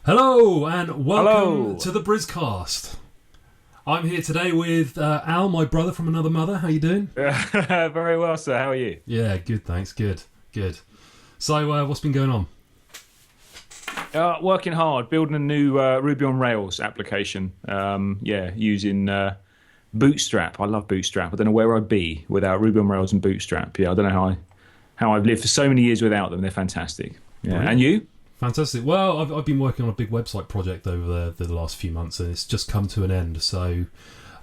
Hello and welcome to the Brizcast. I'm here today with Al, my brother from another mother. How you doing? Very well, sir. How are you? Yeah, good, thanks. Good. So, what's been going on? Working hard, building a new Ruby on Rails application. Using Bootstrap. I love Bootstrap. I don't know where I'd be without Ruby on Rails and Bootstrap. Yeah, I don't know how I've lived for so many years without them. They're fantastic. Yeah, Brilliant. And you? Fantastic. Well, I've been working on a big website project over the last few months, and it's just come to an end. So,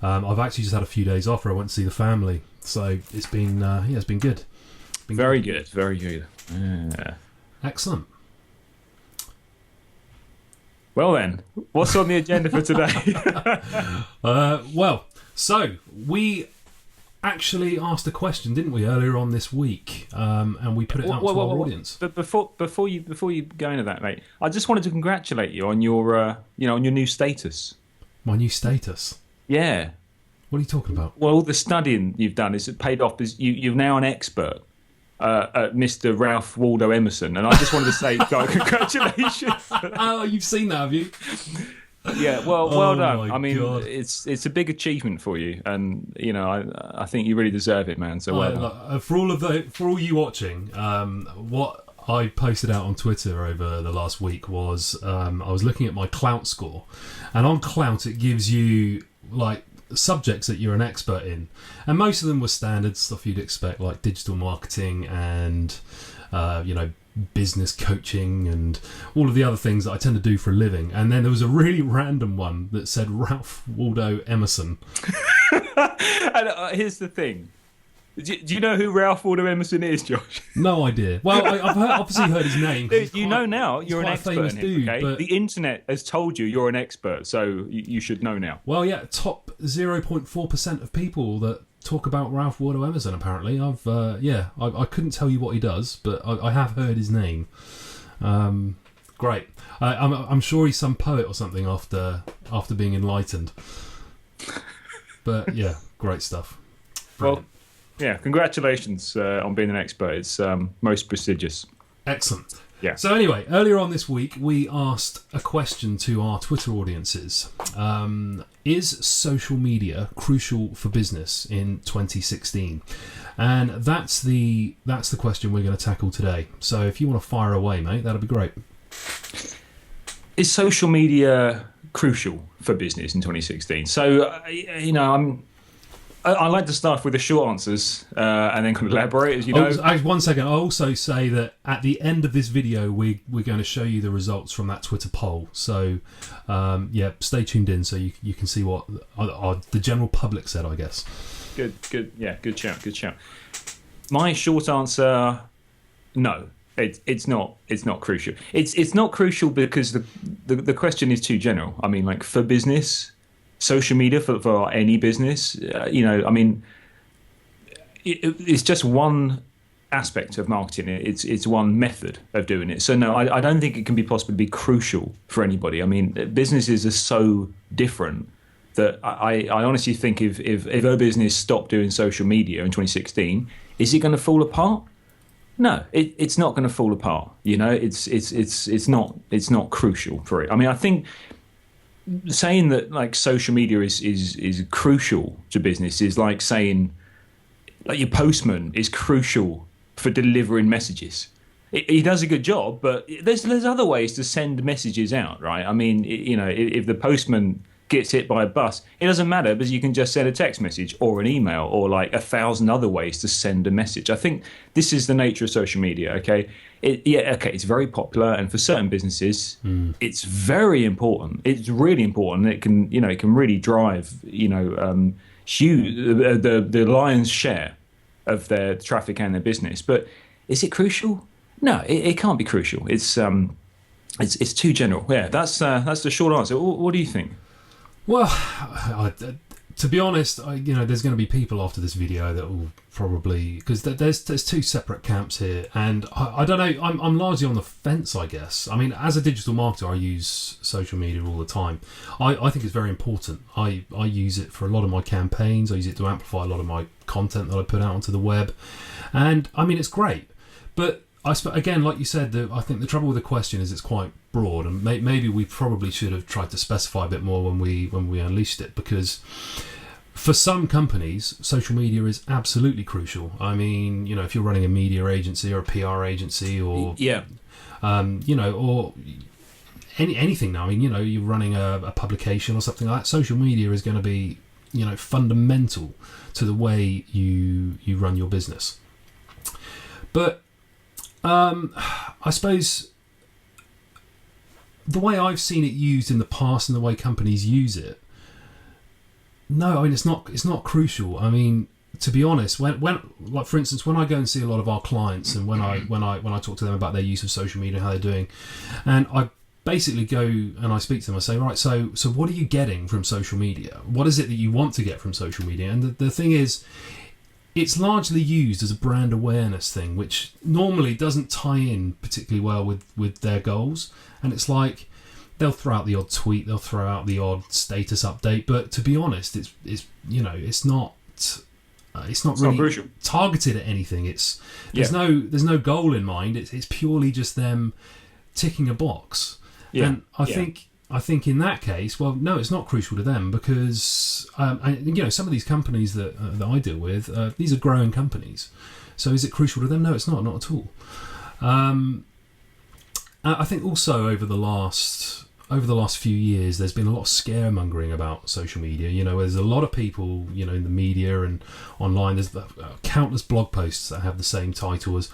I've actually just had a few days off where I went to see the family. So it's been it's been good. Very good. Yeah. Excellent. Well then, what's on the agenda for today? So we actually asked a question, didn't we, earlier on this week, and we put it out to our audience. But before you go into that, mate, I just wanted to congratulate you on your on your new status. My new status? Yeah. What are you talking about? Well, the studying you've done is paid off. You're now an expert at Mr. Ralph Waldo Emerson, and I just wanted to say, congratulations. Oh, you've seen that, have you? Yeah, well done. My I mean, God. it's a big achievement for you, and I think you really deserve it, man. So well done. For all you watching, what I posted out on Twitter over the last week was I was looking at my Clout score, and on Clout it gives you like subjects that you're an expert in, and most of them were standard stuff you'd expect, like digital marketing and business coaching and all of the other things that I tend to do for a living. And then there was a really random one that said Ralph Waldo Emerson. And here's the thing. Do you know who Ralph Waldo Emerson is, Josh? No idea. Well, I've obviously heard his name. Dude, now you're an expert famous in dude, him, okay? but... The internet has told you you're an expert, so you should know now. Well, yeah, top 0.4% of people that talk about Ralph Waldo Emerson, apparently. I couldn't tell you what he does, but I have heard his name. Great. I'm sure he's some poet or something after being enlightened. But yeah, great stuff. Brilliant. Well, yeah, congratulations on being an expert. It's most prestigious. Excellent. Yeah. So anyway, earlier on this week, we asked a question to our Twitter audiences. Is social media crucial for business in 2016? And that's the question we're going to tackle today. So if you want to fire away, mate, that'd be great. Is social media crucial for business in 2016? So, I like to start with the short answers and then kind of elaborate, as you know. One second. I'll also say that at the end of this video, we're going to show you the results from that Twitter poll. So, stay tuned in so you can see what the general public said, I guess. Good. Yeah, good shout. My short answer, no. It's not crucial. It's not crucial because the question is too general. I mean, like for business, social media for any business, it's just one aspect of marketing. It's one method of doing it. So no, I don't think it can be possible to be crucial for anybody. I mean, businesses are so different that I honestly think if a business stopped doing social media in 2016, is it going to fall apart? No, it's not going to fall apart. It's not crucial for it. I mean, I think saying that like social media is crucial to business is like saying like your postman is crucial for delivering messages. He does a good job, but there's other ways to send messages out, right? I mean, if the postman gets hit by a bus, it doesn't matter because you can just send a text message or an email or like 1,000 other ways to send a message. I think this is the nature of social media, okay? It's very popular, and for certain businesses, it's very important. It's really important. It can really drive, huge the lion's share of their traffic and their business. But is it crucial? No, it can't be crucial. It's too general. Yeah, that's the short answer. What do you think? Well, to be honest, there's going to be people after this video that will probably, because there's two separate camps here, and I don't know. I'm largely on the fence, I guess. I mean, as a digital marketer, I use social media all the time. I think it's very important. I use it for a lot of my campaigns. I use it to amplify a lot of my content that I put out onto the web, and I mean, it's great. But again, like you said, I think the trouble with the question is it's quite broad, and maybe we probably should have tried to specify a bit more when we unleashed it, because for some companies, social media is absolutely crucial. I mean, if you're running a media agency or a PR agency, or or anything now. I mean, you're running a publication or something like that. Social media is going to be, fundamental to the way you run your business. But I suppose the way I've seen it used in the past and the way companies use it, no, I mean, it's not crucial. I mean, to be honest, when like for instance, when I go and see a lot of our clients, and when I talk to them about their use of social media and how they're doing, and I basically go and I speak to them, I say, right, so what are you getting from social media? What is it that you want to get from social media? And the thing is, it's largely used as a brand awareness thing, which normally doesn't tie in particularly well with their goals. And it's like, they'll throw out the odd tweet, they'll throw out the odd status update, but to be honest, it's not really crucial, targeted at anything. There's no goal in mind. It's purely just them ticking a box. Yeah. And I think in that case, well, no, it's not crucial to them, because some of these companies that I deal with, these are growing companies. So is it crucial to them? No, it's not at all. I think also over the last few years, there's been a lot of scaremongering about social media. There's a lot of people, in the media and online. There's countless blog posts that have the same title as,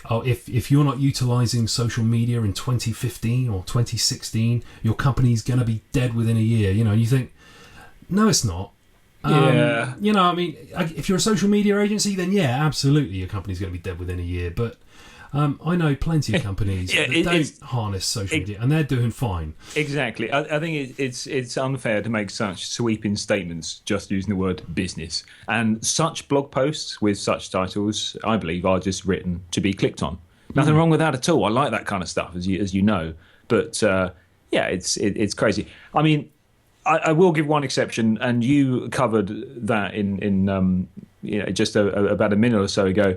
if you're not utilising social media in 2015 or 2016, your company's going to be dead within a year. And you think, no, it's not. Yeah. I mean, if you're a social media agency, then yeah, absolutely, your company's going to be dead within a year. But I know plenty of companies that don't harness social media, and they're doing fine. Exactly. I think it's unfair to make such sweeping statements just using the word business. And such blog posts with such titles, I believe, are just written to be clicked on. Nothing wrong with that at all. I like that kind of stuff, as you know. But it's crazy. I mean, I will give one exception, and you covered that in just about a minute or so ago.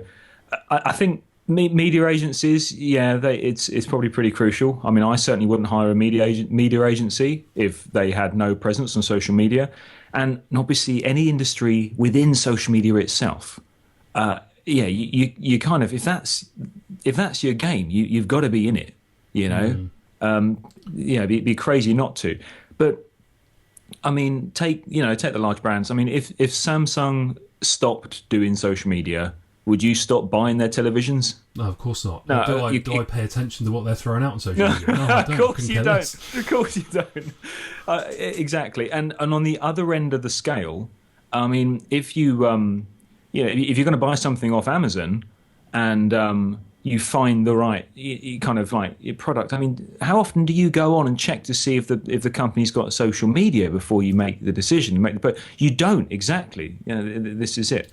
I think media agencies, it's probably pretty crucial. I mean, I certainly wouldn't hire a media agency if they had no presence on social media, and obviously any industry within social media itself. You kind of, if that's your game, you've got to be in it. Be crazy not to. But I mean, take the large brands. I mean, if Samsung stopped doing social media, would you stop buying their televisions? No, of course not. No, do I pay attention to what they're throwing out on social media? No, I don't. Of course you don't. Of course you don't. Exactly. And on the other end of the scale, I mean, if you if you're going to buy something off Amazon, and you find the right kind of like product, I mean, how often do you go on and check to see if the company's got social media before you make the decision? But you don't exactly. This is it.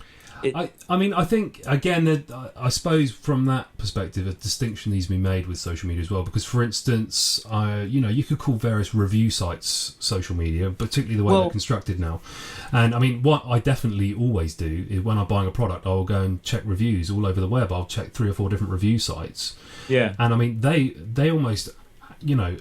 I mean, I think, again, I suppose from that perspective, a distinction needs to be made with social media as well. Because, for instance, you could call various review sites social media, particularly the way they're constructed now. And, I mean, what I definitely always do is when I'm buying a product, I'll go and check reviews all over the web. I'll check 3 or 4 different review sites. Yeah. And, I mean, they almost,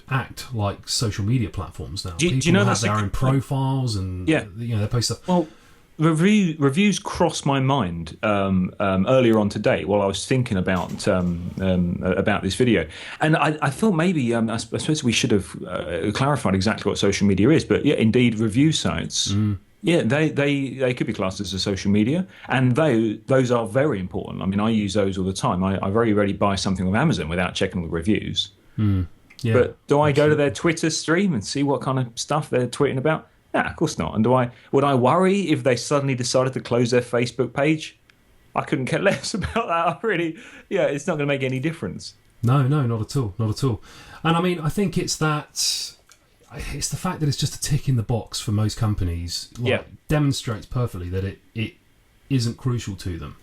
act like social media platforms now. Do you know have their own profiles and, they post stuff. Well, reviews crossed my mind earlier on today while I was thinking about this video, and I thought maybe I suppose we should have clarified exactly what social media is. But yeah, indeed, review sites, they could be classed as a social media, and those are very important. I mean, I use those all the time. I very rarely buy something on Amazon without checking the reviews. Yeah, but do I go to their Twitter stream and see what kind of stuff they're tweeting about? Nah, of course not. And would I worry if they suddenly decided to close their Facebook page? I couldn't care less about that. It's not going to make any difference. No, not at all. And I mean, I think it's that, it's the fact that it's just a tick in the box for most companies. Demonstrates perfectly that it isn't crucial to them.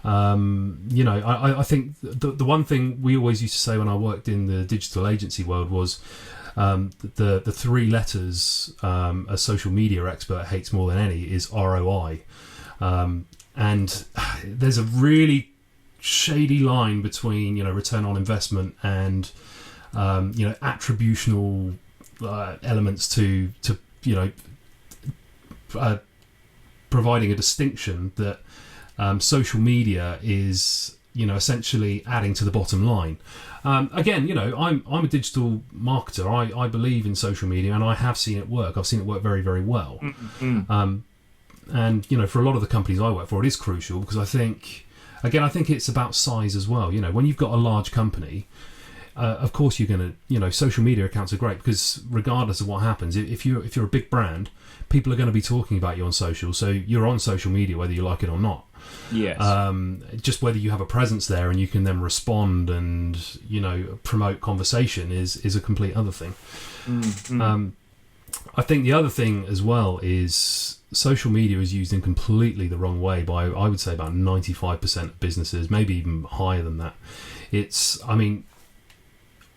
I think the one thing we always used to say when I worked in the digital agency world was the three letters a social media expert hates more than any is ROI. And there's a really shady line between, return on investment and, attributional elements to providing a distinction that social media is, essentially adding to the bottom line. Again, I'm a digital marketer. I believe in social media, and I have seen it work. I've seen it work very, very well. Mm-hmm. And for a lot of the companies I work for, it is crucial because I think it's about size as well. When you've got a large company, of course you're going to, social media accounts are great because regardless of what happens, if you're a big brand, people are going to be talking about you on social. So you're on social media whether you like it or not. Yes. Just whether you have a presence there and you can then respond and promote conversation is a complete other thing. Mm-hmm. I think the other thing as well is social media is used in completely the wrong way by, I would say, about 95% of businesses, maybe even higher than that.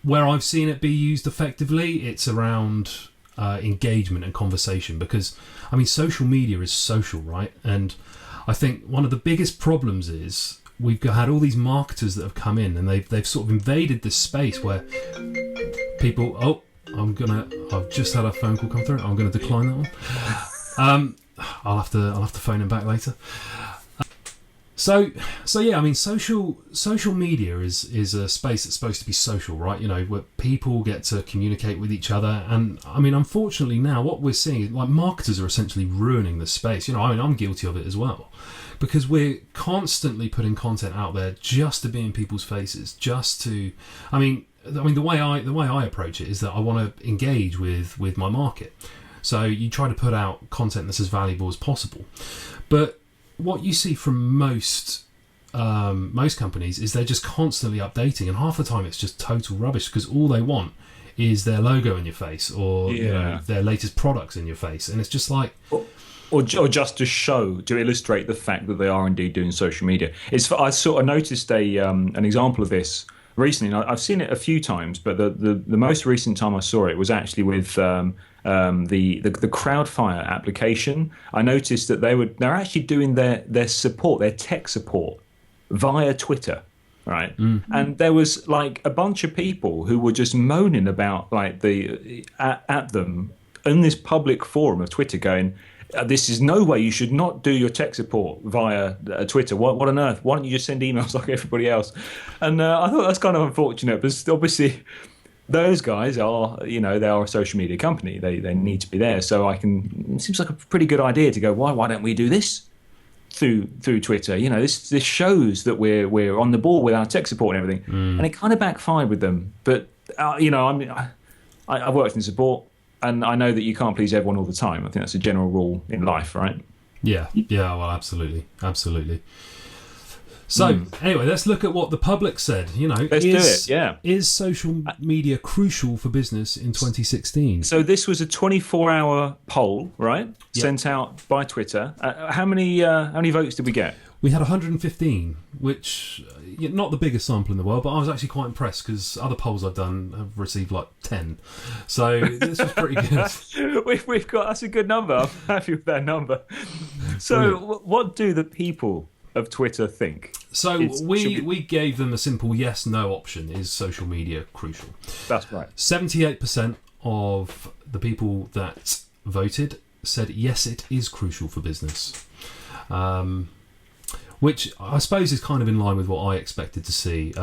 Where I've seen it be used effectively, it's around engagement and conversation because, social media is social, right? And I think one of the biggest problems is we've had all these marketers that have come in and they've sort of invaded this space where people, I've just had a phone call come through. I'm going to decline that one. I'll have to phone him back later. So yeah, social media is a space that's supposed to be social, right? Where people get to communicate with each other. And unfortunately now what we're seeing is like marketers are essentially ruining the space. I'm guilty of it as well. Because we're constantly putting content out there just to be in people's faces, just to the way I approach it is that I want to engage with my market. So you try to put out content that's as valuable as possible. But what you see from most companies is they're just constantly updating, and half the time it's just total rubbish because all they want is their logo in your face or their latest products in your face, and it's just like. Or just to illustrate the fact that they are indeed doing social media. I sort of noticed an example of this recently. And I've seen it a few times, but the most recent time I saw it was actually with the Crowdfire application. I noticed that they're actually doing their support, their tech support, via Twitter. Right, and there was like a bunch of people who were just moaning about like at them in this public forum of Twitter, going, "This is no way. You should not do your tech support via Twitter. What on earth? Why don't you just send emails like everybody else?" And I thought that's kind of unfortunate, but obviously those guys are, they are a social media company. They need to be there. So it seems like a pretty good idea to go, why don't we do this through Twitter? This shows that we're on the ball with our tech support and everything. And it kind of backfired with them. But I've worked in support. And I know that you can't please everyone all the time. I think that's a general rule in life, right? Yeah, well, absolutely. So, anyway, let's look at what the public said. Let's do it, yeah. Is social media crucial for business in 2016? So this was a 24-hour poll, right? Yep. Sent out by Twitter. How many votes did we get? We had 115, which not the biggest sample in the world, but I was actually quite impressed because other polls I've done have received like 10. So this was pretty good. We've got, that's a good number. I'm happy with that number. So what do the people of Twitter think? So we gave them a simple yes/no option. Is social media crucial? That's right. 78% of the people that voted said yes, it is crucial for business. Which I suppose is kind of in line with what I expected to see.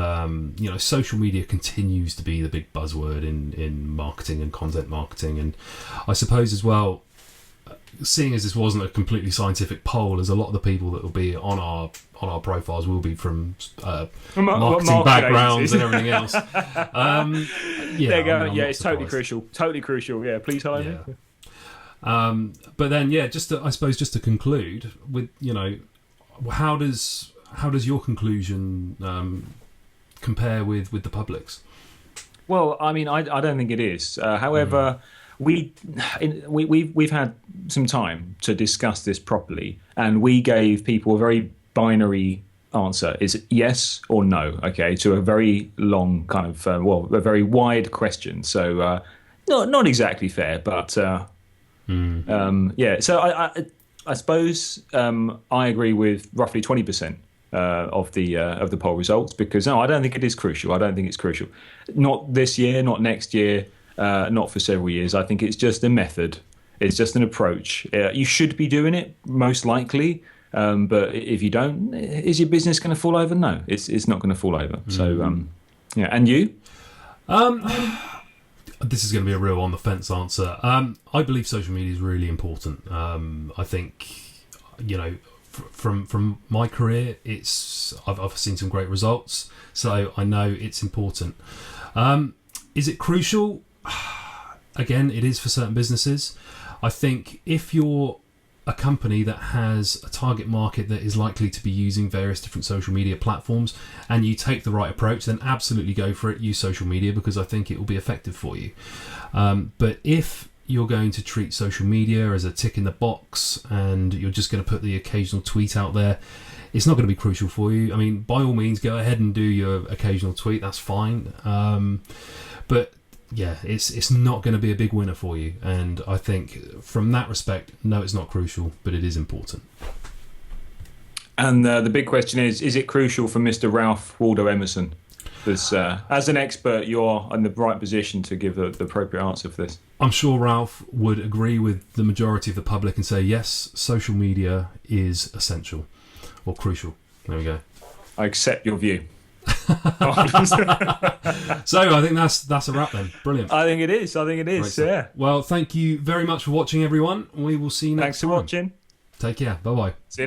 Social media continues to be the big buzzword in marketing and content marketing, and I suppose as well, seeing as this wasn't a completely scientific poll, as a lot of the people that will be on our profiles will be from marketing backgrounds and everything else. There you go. It's totally crucial. Totally crucial. Yeah, please hire me. But then, just to conclude with, how does your conclusion compare with the public's? Well, I don't think it is. However, we've had some time to discuss this properly, and we gave people a very binary answer: is it yes or no? Okay, to a very long kind of a very wide question. So not exactly fair, but yeah. So I suppose I agree with roughly 20%. Of the poll results, because no, I don't think it is crucial. I don't think it's crucial. Not this year, not next year, not for several years. I think it's just a method. It's just an approach. You should be doing it, most likely. But if you don't, is your business going to fall over? No, it's not going to fall over. So yeah. And you? This is going to be a real on the fence answer. I believe social media is really important. I think, from my career, I've seen some great results, so I know it's important. Is it crucial? Again, it is for certain businesses. I think if you're a company that has a target market that is likely to be using various different social media platforms, and you take the right approach, then absolutely go for it. Use social media, because I think it will be effective for you. But if you're going to treat social media as a tick in the box and you're just going to put the occasional tweet out there, it's not going to be crucial for you. I mean, by all means, go ahead and do your occasional tweet. That's fine. But yeah, it's not going to be a big winner for you. And I think from that respect, no, it's not crucial, but it is important. And the big question is it crucial for Mr. Ralph Waldo Emerson? Because as an expert, you're in the right position to give the appropriate answer for this. I'm sure Ralph would agree with the majority of the public and say, yes, social media is essential or crucial. There we go. I accept your view. So I think that's a wrap then. Brilliant. I think it is. Yeah. Well, thank you very much for watching, everyone. We will see you next time. Thanks for watching. Take care. Bye-bye. See you.